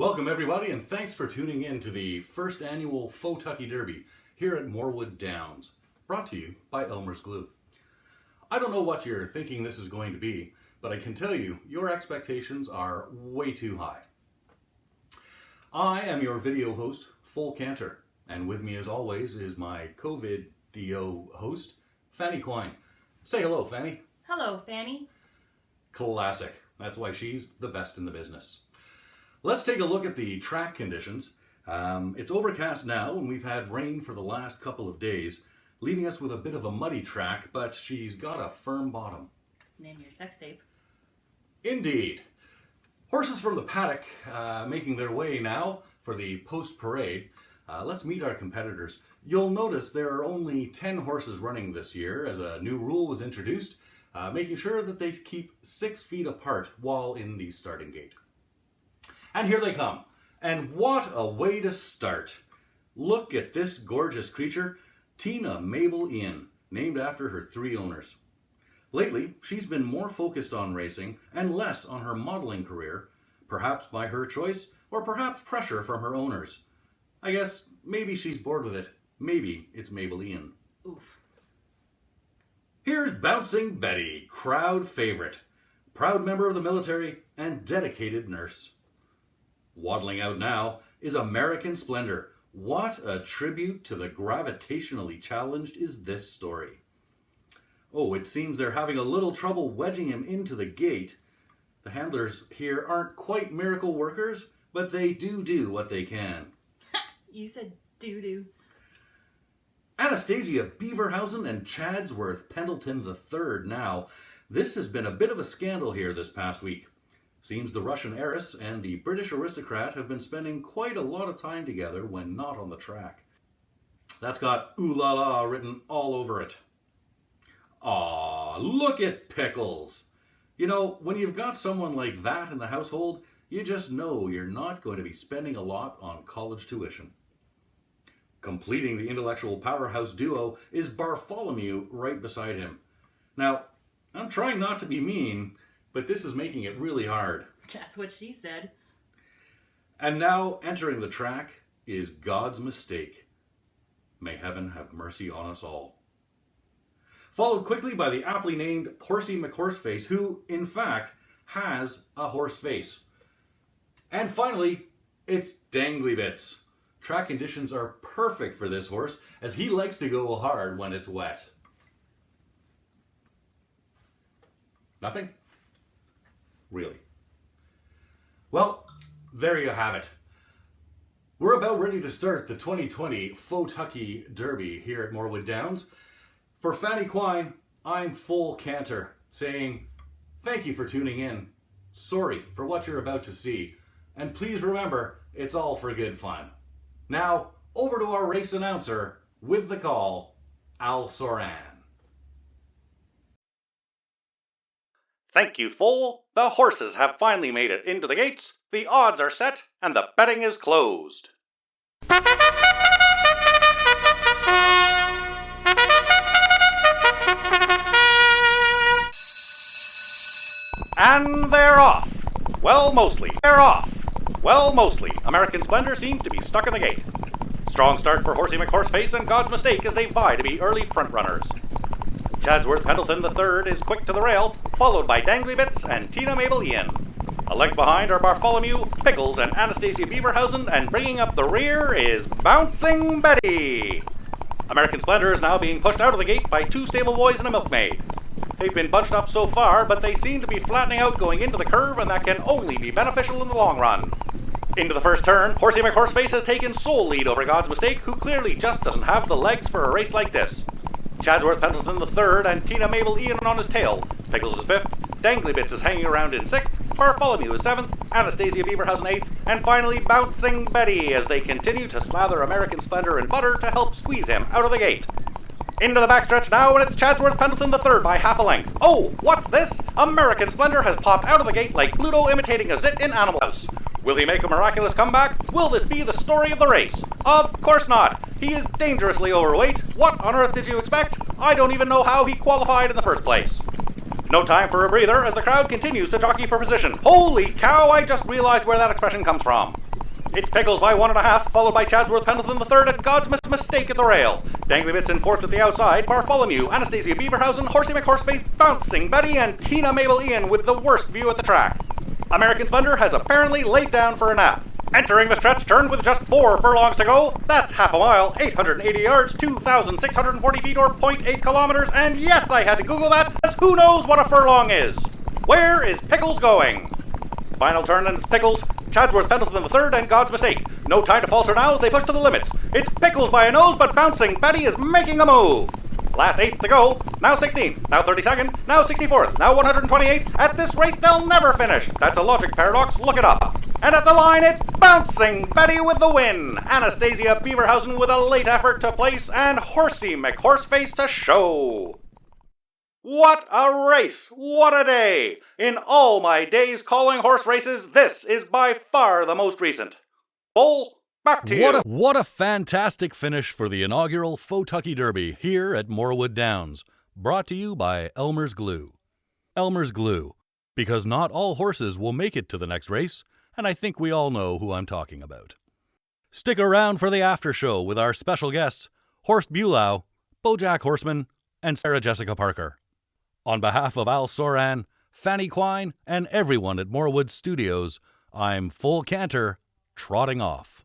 Welcome everybody, and thanks for tuning in to the first annual Fauxtucky Derby here at Morwood Downs, brought to you by Elmer's Glue. I don't know what you're thinking this is going to be, but I can tell you your expectations are way too high. I am your video host, Full Canter, and with me as always is my COVID-DO host, Fanny Quine. Say hello, Fanny. Hello, Fanny. Classic. That's why she's the best in the business. Let's take a look at the track conditions. It's overcast now, and we've had rain for the last couple of days, leaving us with a bit of a muddy track, but she's got a firm bottom. Name your sex tape. Indeed. Horses from the paddock making their way now for the post-parade. Let's meet our competitors. You'll notice there are only 10 horses running this year, as a new rule was introduced, making sure that they keep 6 feet apart while in the starting gate. And here they come. And what a way to start. Look at this gorgeous creature, Tina Mabel Ian, named after her 3 owners. Lately, she's been more focused on racing and less on her modeling career, perhaps by her choice or perhaps pressure from her owners. I guess maybe she's bored with it. Maybe it's Mabel Ian. Oof. Here's Bouncing Betty, crowd favorite, proud member of the military and dedicated nurse. Waddling out now is American Splendor. What a tribute to the gravitationally challenged is this story. Oh, it seems they're having a little trouble wedging him into the gate. The handlers here aren't quite miracle workers, but they do what they can. You said doo-doo. Anastasia Beaverhausen and Chadsworth Pendleton III now. This has been a bit of a scandal here this past week. Seems the Russian heiress and the British aristocrat have been spending quite a lot of time together when not on the track. That's got ooh la la written all over it. Aw, look at Pickles. You know, when you've got someone like that in the household, you just know you're not going to be spending a lot on college tuition. Completing the intellectual powerhouse duo is Bartholomew right beside him. Now, I'm trying not to be mean, but this is making it really hard. That's what she said. And now, entering the track is God's Mistake. May heaven have mercy on us all. Followed quickly by the aptly named Horsey McHorseface, who, in fact, has a horse face. And finally, it's Dangly Bits. Track conditions are perfect for this horse, as he likes to go hard when it's wet. Nothing? Really? Well, there you have it. We're about ready to start the 2020 Fauxtucky Derby here at Morwood Downs. For Fanny Quine, I'm Full Canter, saying thank you for tuning in. Sorry for what you're about to see. And please remember, it's all for good fun. Now, over to our race announcer with the call, Al Soran. Thank you, Full. The horses have finally made it into the gates, the odds are set, and the betting is closed. And they're off. Well, mostly. They're off. Well, mostly. American Splendor seems to be stuck in the gate. Strong start for Horsey McHorseface and God's Mistake as they vie to be early frontrunners. Chadsworth Pendleton III is quick to the rail, followed by Dangly Bits and Tina Mabel Ian. A leg behind are Bartholomew, Pickles, and Anastasia Beaverhausen, and bringing up the rear is Bouncing Betty. American Splendor is now being pushed out of the gate by 2 stable boys and a milkmaid. They've been bunched up so far, but they seem to be flattening out going into the curve, and that can only be beneficial in the long run. Into the first turn, Horsey McHorseface has taken sole lead over God's Mistake, who clearly just doesn't have the legs for a race like this. Chadsworth Pendleton III and Tina Mabel Ian on his tail. Pickles is 5th, Dangly Bits is hanging around in 6th, Bartholomew is 7th, Anastasia Beaverhausen 8th, and finally Bouncing Betty as they continue to slather American Splendor in butter to help squeeze him out of the gate. Into the backstretch now, and it's Chadsworth Pendleton III by half a length. Oh, what's this? American Splendor has popped out of the gate like Pluto imitating a zit in Animal House. Will he make a miraculous comeback? Will this be the story of the race? Of course not. He is dangerously overweight. What on earth did you expect? I don't even know how he qualified in the first place. No time for a breather as the crowd continues to jockey for position. Holy cow, I just realized where that expression comes from. It's Pickles by 1.5, followed by Chadsworth Pendleton III and God's Mistake at the rail. Dangly Bits in fourth at the outside, Bartholomew, Anastasia Beaverhausen, Horsey McHorseface, Bouncing Betty, and Tina Mabel Ian with the worst view at the track. American Splendor has apparently laid down for a nap. Entering the stretch turn with just 4 furlongs to go, that's half a mile, 880 yards, 2,640 feet or 0.8 kilometers, and yes, I had to Google that, because who knows what a furlong is? Where is Pickles going? Final turn and it's Pickles, Chadsworth Pendleton III and God's Mistake. No time to falter now as they push to the limits. It's Pickles by a nose, but Bouncing Betty is making a move. Last 8 to go, now 16th, now 32nd, now 64th, now 128th. At this rate, they'll never finish. That's a logic paradox, look it up. And at the line, it's Bouncing Betty with the win. Anastasia Beaverhausen with a late effort to place, and Horsey McHorseface to show. What a race! What a day! In all my days calling horse races, this is by far the most recent. Bull, back to you. What a fantastic finish for the inaugural Fauxtucky Derby here at Morwood Downs. Brought to you by Elmer's Glue. Elmer's Glue, because not all horses will make it to the next race, and I think we all know who I'm talking about. Stick around for the after show with our special guests, Horst Buelow, Bojack Horseman, and Sarah Jessica Parker. On behalf of Al Soran, Fanny Quine, and everyone at Morwood Studios, I'm full canter, trotting off.